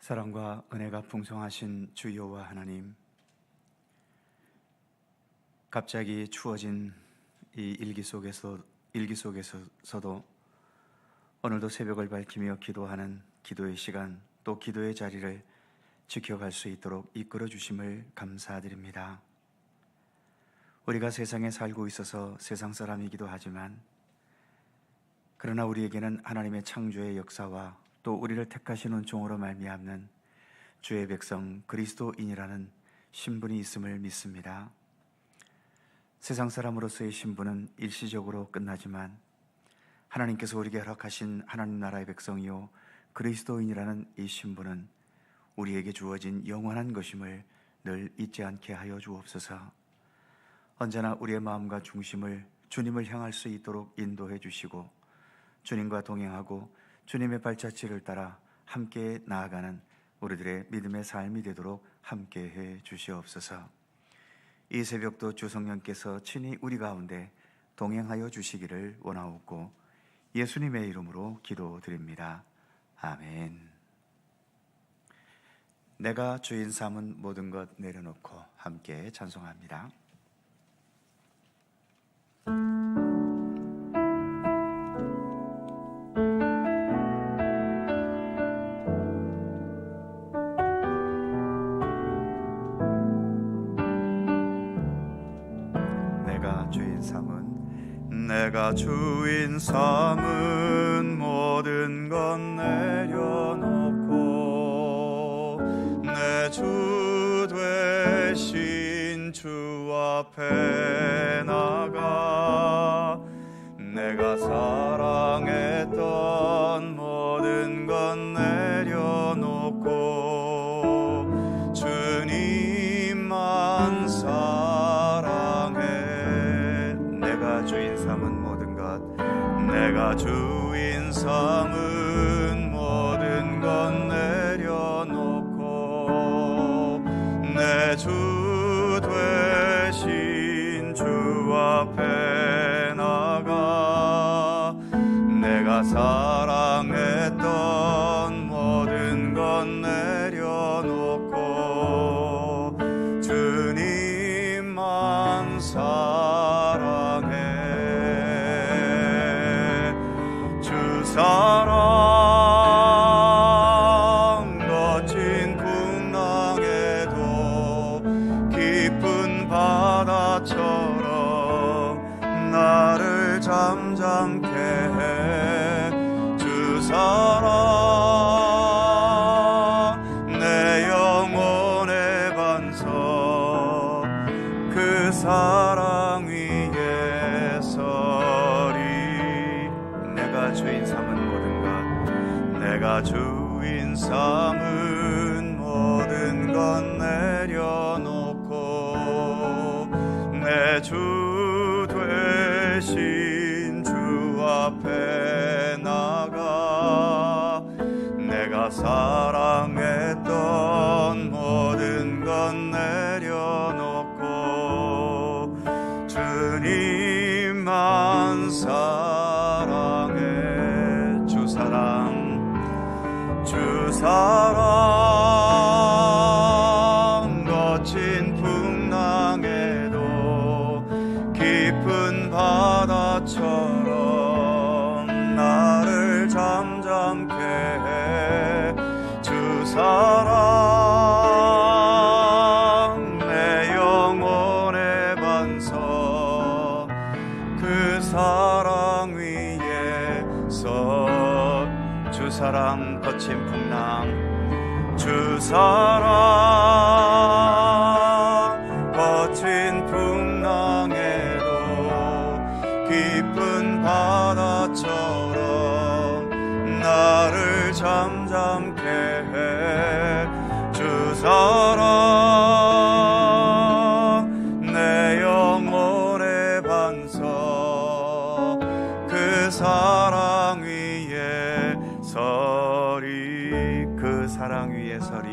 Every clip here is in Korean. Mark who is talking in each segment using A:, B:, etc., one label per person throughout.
A: 사랑과 은혜가 풍성하신 주 여호와 하나님, 갑자기 추워진 이 일기 속에서도 오늘도 새벽을 밝히며 기도하는 기도의 시간, 또 기도의 자리를 지켜갈 수 있도록 이끌어 주심을 감사드립니다. 우리가 세상에 살고 있어서 세상 사람이기도 하지만, 그러나 우리에게는 하나님의 창조의 역사와 또 우리를 택하시는 종으로 말미암는 주의 백성 그리스도인이라는 신분이 있음을 믿습니다. 세상 사람으로서의 신분은 일시적으로 끝나지만, 하나님께서 우리에게 허락하신 하나님 나라의 백성이요 그리스도인이라는 이 신분은 우리에게 주어진 영원한 것임을 늘 잊지 않게 하여 주옵소서. 언제나 우리의 마음과 중심을 주님을 향할 수 있도록 인도해 주시고, 주님과 동행하고 주님의 발자취를 따라 함께 나아가는 우리들의 믿음의 삶이 되도록 함께해 주시옵소서. 이 새벽도 주 성령께서 친히 우리 가운데 동행하여 주시기를 원하옵고 예수님의 이름으로 기도드립니다. 아멘. 내가 주인 삼은 모든 것 내려놓고 함께 찬송합니다. 내가 주인 삼은 모든 것 내려놓고 내 주 되신 주 앞에 나가 내가 사랑했던 모든 것 내려놓고 주님만 주인 삼은 모든 것, 내가 주인 삼은 모든 것 내려놓고 내 주 되신 주 앞에 나가 내가 사랑했던 모든 것 내려놓고 주님만 사랑 거친 풍랑에도 깊은 바다처럼 나를 잠잠케 해. 주 사랑 내 영혼의 반석, 그 사랑 위에 서리. 내가 주인 삼은 모든 것, 내가 주인 삼은 모든 것 내려놓고 내 주 되신 주 앞에 나가 내가 사랑했던 모든 것 내려놓고 주님만 주 사랑 거친 풍랑에도 깊은 바다처럼 나를 잠잠케 해. 주 사랑 내 영혼의 반석, 그 사랑 위에 서. 주 사랑 거친 풍랑, 주 사랑 거친 풍랑에도 깊은 바다처럼 나를 잠잠케 해. 주 사랑 내 영혼의 반석, 그 사랑 위에 서리. 그 사랑 위에 서리.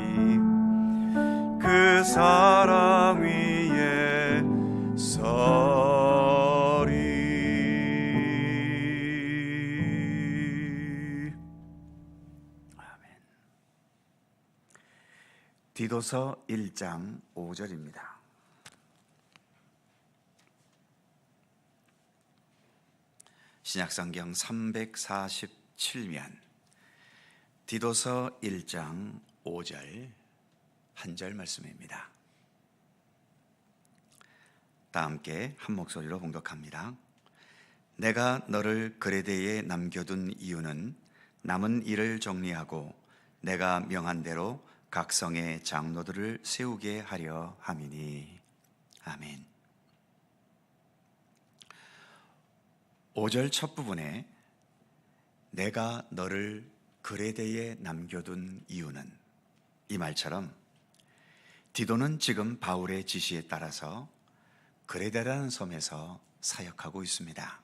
A: 그 사랑 위에 서리. 아멘. 디도서 1장 5절입니다. 신약성경 347면 디도서 1장 5절 한 절 말씀입니다. 다 함께 한 목소리로 봉독합니다. 내가 너를 그레데에 남겨둔 이유는 남은 일을 정리하고 내가 명한 대로 각 성의 장로들을 세우게 하려 함이니. 아멘. 5절 첫 부분에 내가 너를 그레데에 남겨둔 이유는, 이 말처럼 디도는 지금 바울의 지시에 따라서 그레데라는 섬에서 사역하고 있습니다.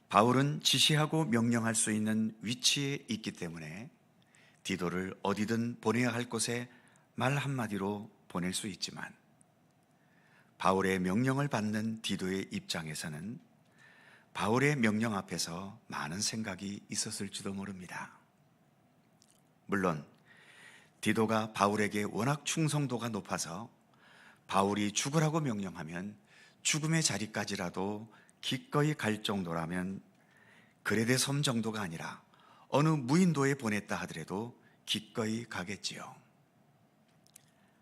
A: 바울은 지시하고 명령할 수 있는 위치에 있기 때문에 디도를 어디든 보내야 할 곳에 말 한마디로 보낼 수 있지만, 바울의 명령을 받는 디도의 입장에서는 바울의 명령 앞에서 많은 생각이 있었을지도 모릅니다. 물론 디도가 바울에게 워낙 충성도가 높아서 바울이 죽으라고 명령하면 죽음의 자리까지라도 기꺼이 갈 정도라면 그레데 섬 정도가 아니라 어느 무인도에 보냈다 하더라도 기꺼이 가겠지요.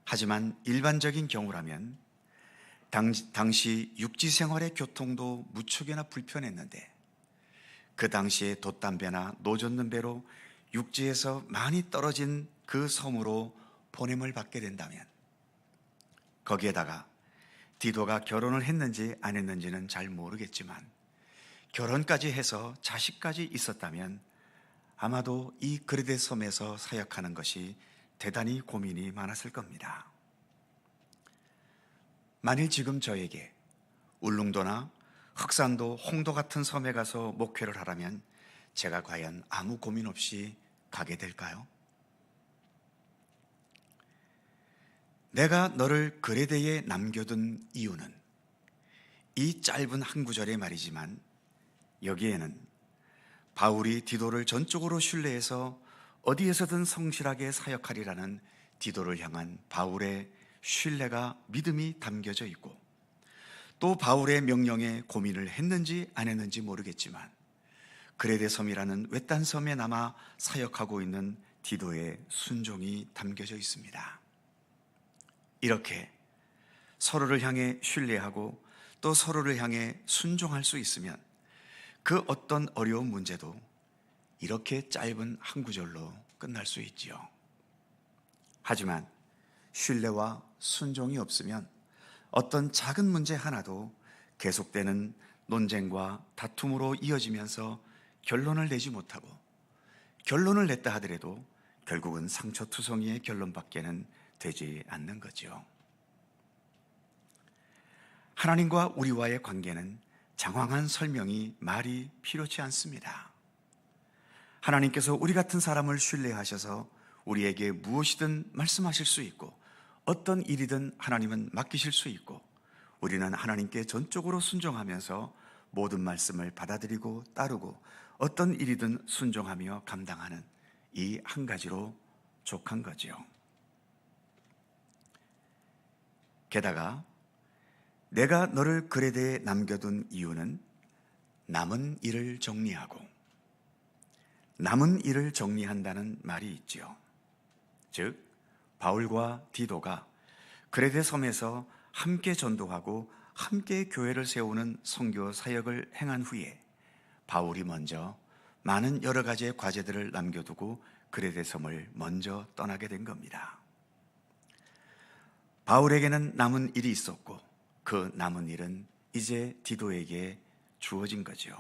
A: 하지만 일반적인 경우라면 당시 육지 생활의 교통도 무척이나 불편했는데, 그 당시에 돛담배나 노젓는 배로 육지에서 많이 떨어진 그 섬으로 보냄을 받게 된다면, 거기에다가 디도가 결혼을 했는지 안 했는지는 잘 모르겠지만 결혼까지 해서 자식까지 있었다면 아마도 이 그레데 섬에서 사역하는 것이 대단히 고민이 많았을 겁니다. 만일 지금 저에게 울릉도나 흑산도, 홍도 같은 섬에 가서 목회를 하라면 제가 과연 아무 고민 없이 가게 될까요? 내가 너를 그레데에 남겨둔 이유는, 이 짧은 한 구절의 말이지만 여기에는 바울이 디도를 전적으로 신뢰해서 어디에서든 성실하게 사역하리라는 디도를 향한 바울의 신뢰가, 믿음이 담겨져 있고, 또 바울의 명령에 고민을 했는지 안 했는지 모르겠지만 그레데 섬이라는 외딴 섬에 남아 사역하고 있는 디도의 순종이 담겨져 있습니다. 이렇게 서로를 향해 신뢰하고 또 서로를 향해 순종할 수 있으면 그 어떤 어려운 문제도 이렇게 짧은 한 구절로 끝날 수 있지요. 하지만 신뢰와 순종이 없으면 어떤 작은 문제 하나도 계속되는 논쟁과 다툼으로 이어지면서 결론을 내지 못하고, 결론을 냈다 하더라도 결국은 상처투성이의 결론밖에는 되지 않는 거죠. 하나님과 우리와의 관계는 장황한 설명이, 말이 필요치 않습니다. 하나님께서 우리 같은 사람을 신뢰하셔서 우리에게 무엇이든 말씀하실 수 있고, 어떤 일이든 하나님은 맡기실 수 있고, 우리는 하나님께 전적으로 순종하면서 모든 말씀을 받아들이고 따르고 어떤 일이든 순종하며 감당하는 이 한 가지로 족한 거지요. 게다가 내가 너를 그레데에 남겨둔 이유는 남은 일을 정리하고, 남은 일을 정리한다는 말이 있지요. 즉 바울과 디도가 그레데 섬에서 함께 전도하고 함께 교회를 세우는 선교 사역을 행한 후에 바울이 먼저 많은 여러 가지의 과제들을 남겨두고 그레데 섬을 먼저 떠나게 된 겁니다. 바울에게는 남은 일이 있었고 그 남은 일은 이제 디도에게 주어진 거죠.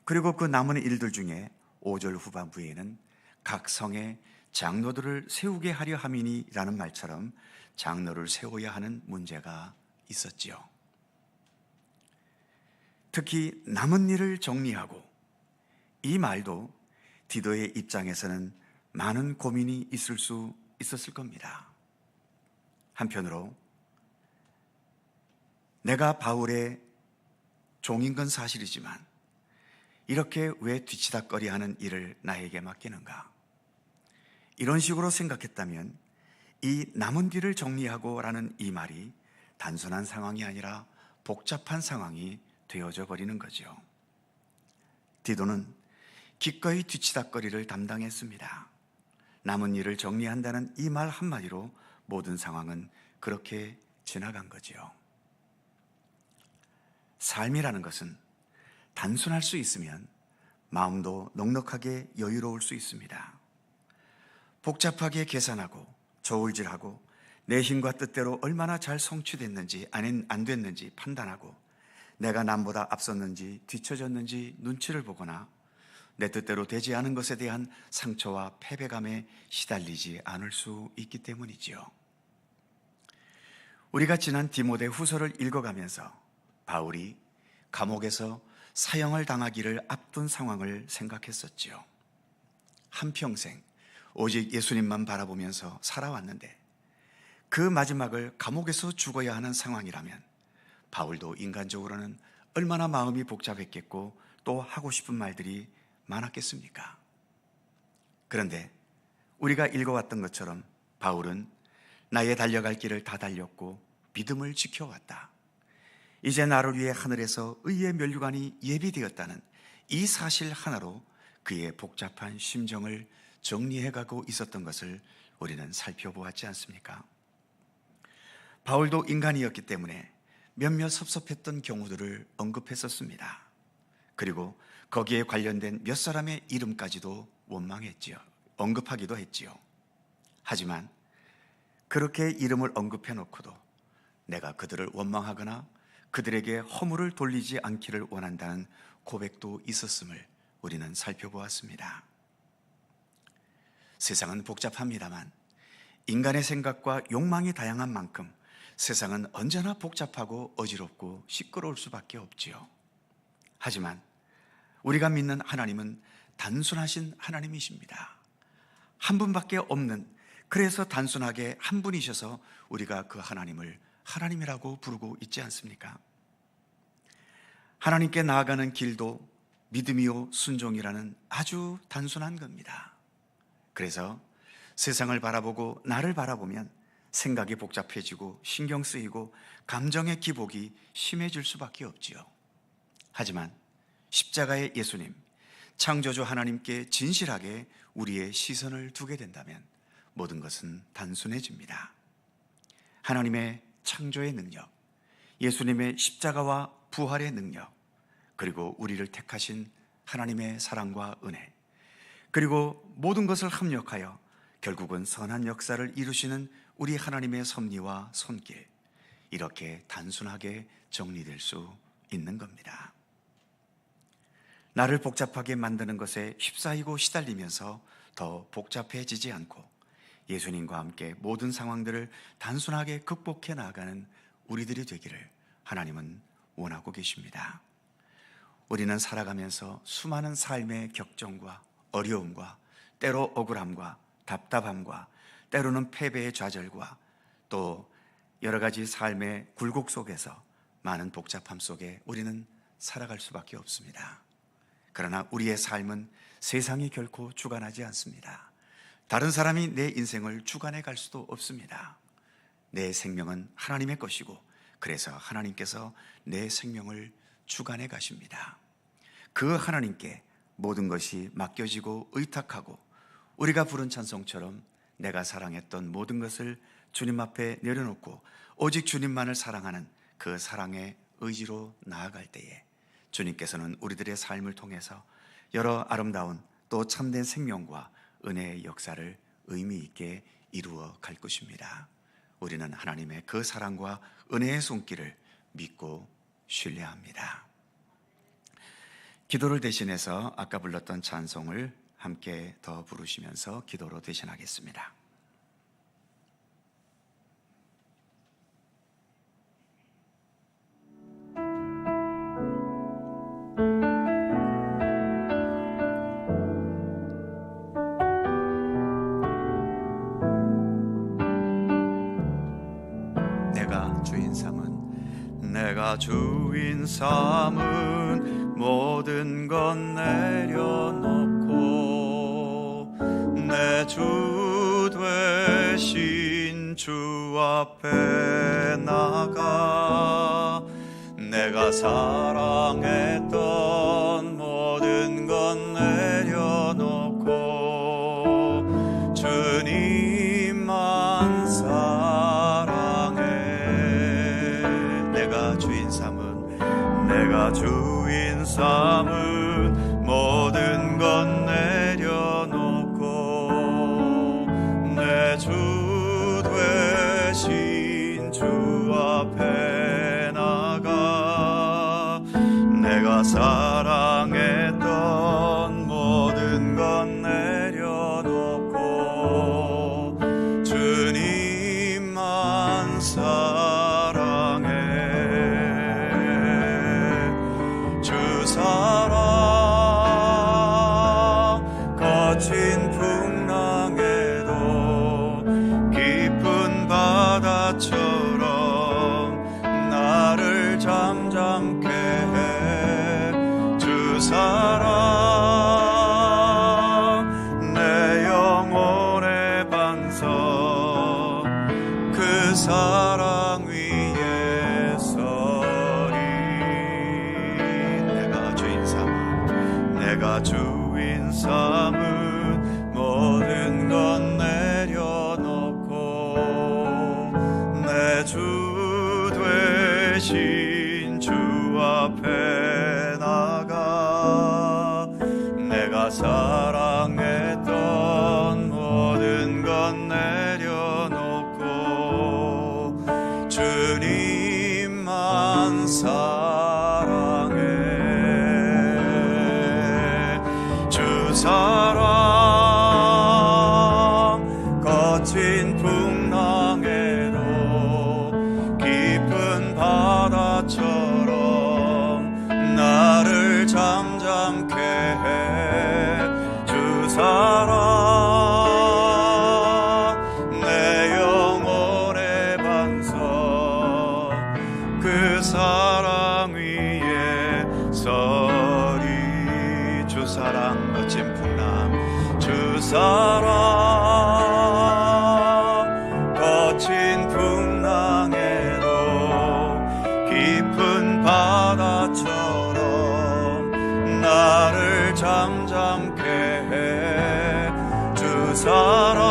A: 그리고 그 남은 일들 중에 5절 후반부에는 각 성에 장로들을 세우게 하려 함이니라는 말처럼 장로를 세워야 하는 문제가 있었지요. 특히 남은 일을 정리하고, 이 말도 디도의 입장에서는 많은 고민이 있었을 겁니다. 한편으로 내가 바울의 종인 건 사실이지만 이렇게 왜 뒤치다꺼리하는 일을 나에게 맡기는가? 이런 식으로 생각했다면 이 남은 뒤를 정리하고 라는 이 말이 단순한 상황이 아니라 복잡한 상황이 되어져 버리는 거죠. 디도는 기꺼이 뒤치다꺼리를 담당했습니다. 남은 일을 정리한다는 이 말 한마디로 모든 상황은 그렇게 지나간 거지요. 삶이라는 것은 단순할 수 있으면 마음도 넉넉하게 여유로울 수 있습니다. 복잡하게 계산하고 저울질하고 내 힘과 뜻대로 얼마나 잘 성취됐는지 안 됐는지 판단하고 내가 남보다 앞섰는지 뒤처졌는지 눈치를 보거나 내 뜻대로 되지 않은 것에 대한 상처와 패배감에 시달리지 않을 수 있기 때문이지요. 우리가 지난 디모데 후서를 읽어가면서 바울이 감옥에서 사형을 당하기를 앞둔 상황을 생각했었지요. 한평생 오직 예수님만 바라보면서 살아왔는데 그 마지막을 감옥에서 죽어야 하는 상황이라면 바울도 인간적으로는 얼마나 마음이 복잡했겠고 또 하고 싶은 말들이 많았겠습니까? 그런데 우리가 읽어왔던 것처럼 바울은 나의 달려갈 길을 다 달렸고 믿음을 지켜왔다. 이제 나를 위해 하늘에서 의의 면류관이 예비되었다는 이 사실 하나로 그의 복잡한 심정을 정리해가고 있었던 것을 우리는 살펴보았지 않습니까? 바울도 인간이었기 때문에 몇몇 섭섭했던 경우들을 언급했었습니다. 그리고 거기에 관련된 몇 사람의 이름까지도 원망했지요. 언급하기도 했지요. 하지만 그렇게 이름을 언급해 놓고도 내가 그들을 원망하거나 그들에게 허물을 돌리지 않기를 원한다는 고백도 있었음을 우리는 살펴보았습니다. 세상은 복잡합니다만 인간의 생각과 욕망이 다양한 만큼 세상은 언제나 복잡하고 어지럽고 시끄러울 수밖에 없지요. 하지만 우리가 믿는 하나님은 단순하신 하나님이십니다. 한 분밖에 없는, 그래서 단순하게 한 분이셔서 우리가 그 하나님을 하나님이라고 부르고 있지 않습니까? 하나님께 나아가는 길도 믿음이요 순종이라는 아주 단순한 겁니다. 그래서 세상을 바라보고 나를 바라보면 생각이 복잡해지고 신경 쓰이고 감정의 기복이 심해질 수밖에 없지요. 하지만 십자가의 예수님, 창조주 하나님께 진실하게 우리의 시선을 두게 된다면 모든 것은 단순해집니다. 하나님의 창조의 능력, 예수님의 십자가와 부활의 능력, 그리고 우리를 택하신 하나님의 사랑과 은혜, 그리고 모든 것을 합력하여 결국은 선한 역사를 이루시는 우리 하나님의 섭리와 손길, 이렇게 단순하게 정리될 수 있는 겁니다. 나를 복잡하게 만드는 것에 휩싸이고 시달리면서 더 복잡해지지 않고 예수님과 함께 모든 상황들을 단순하게 극복해 나가는 우리들이 되기를 하나님은 원하고 계십니다. 우리는 살아가면서 수많은 삶의 격정과 어려움과 때로 억울함과 답답함과 때로는 패배의 좌절과 또 여러 가지 삶의 굴곡 속에서 많은 복잡함 속에 우리는 살아갈 수밖에 없습니다. 그러나 우리의 삶은 세상이 결코 주관하지 않습니다. 다른 사람이 내 인생을 주관해 갈 수도 없습니다. 내 생명은 하나님의 것이고 그래서 하나님께서 내 생명을 주관해 가십니다. 그 하나님께 모든 것이 맡겨지고 의탁하고 우리가 부른 찬송처럼 내가 사랑했던 모든 것을 주님 앞에 내려놓고 오직 주님만을 사랑하는 그 사랑의 의지로 나아갈 때에 주님께서는 우리들의 삶을 통해서 여러 아름다운 또 참된 생명과 은혜의 역사를 의미 있게 이루어 갈 것입니다. 우리는 하나님의 그 사랑과 은혜의 손길을 믿고 신뢰합니다. 기도를 대신해서 아까 불렀던 찬송을 함께 더 부르시면서 기도로 대신하겠습니다. 내가 주인 삼은 모든 것 내려놓고 내 주 되신 주 앞에 나가 내가 사랑했던 모든 건 내려놓고 주님만 사랑해. 내가 주인 삼은 모든 건 내려놓고 내 주 되신 주 앞에 나가 내가 사랑했던 모든 건 내려놓고 주님만 사랑해. 주 사랑 거친 풍랑에도 깊은 바다처럼 나를 잠잠케 해. 주 사랑 내 영혼의 반석 그 사랑 위에 서리. 내가 주인 삼은 모든 건 내려놓고 내 주 되신 주 앞에 나가 내가 사랑했던 모든 건 내려놓고 주님만 사랑해. 주 사랑 거친 풍랑에도 깊은 바다처럼 나를 잠잠케 해. 주 사랑 내 영혼의 반석 그 사랑 위에 서리. 주 사랑 거친 풍랑 주 사랑 거친 풍랑에도 깊은 바다처럼 나를 잠잠케 해. 주 사랑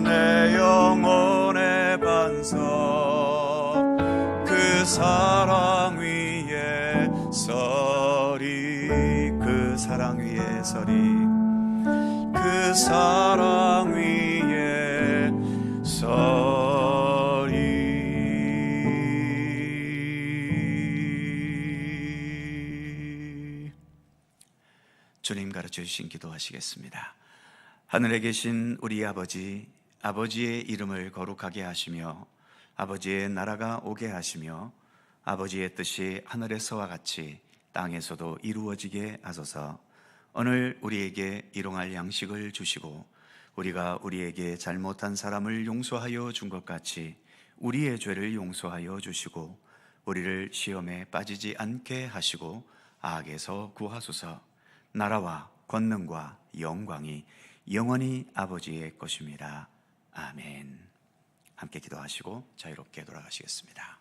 A: 내 영혼의 반석 그 사랑 위에 서리. 그 사랑 위에 서리. 그 사랑 위에 서리. 주님 가르쳐 주신 기도하시겠습니다. 하늘에 계신 우리 아버지, 아버지의 이름을 거룩하게 하시며 아버지의 나라가 오게 하시며 아버지의 뜻이 하늘에서와 같이 땅에서도 이루어지게 하소서. 오늘 우리에게 일용할 양식을 주시고 우리가 우리에게 잘못한 사람을 용서하여 준 것 같이 우리의 죄를 용서하여 주시고 우리를 시험에 빠지지 않게 하시고 악에서 구하소서. 나라와 권능과 영광이 영원히 아버지의 것입니다. 아멘. 함께 기도하시고 자유롭게 돌아가시겠습니다.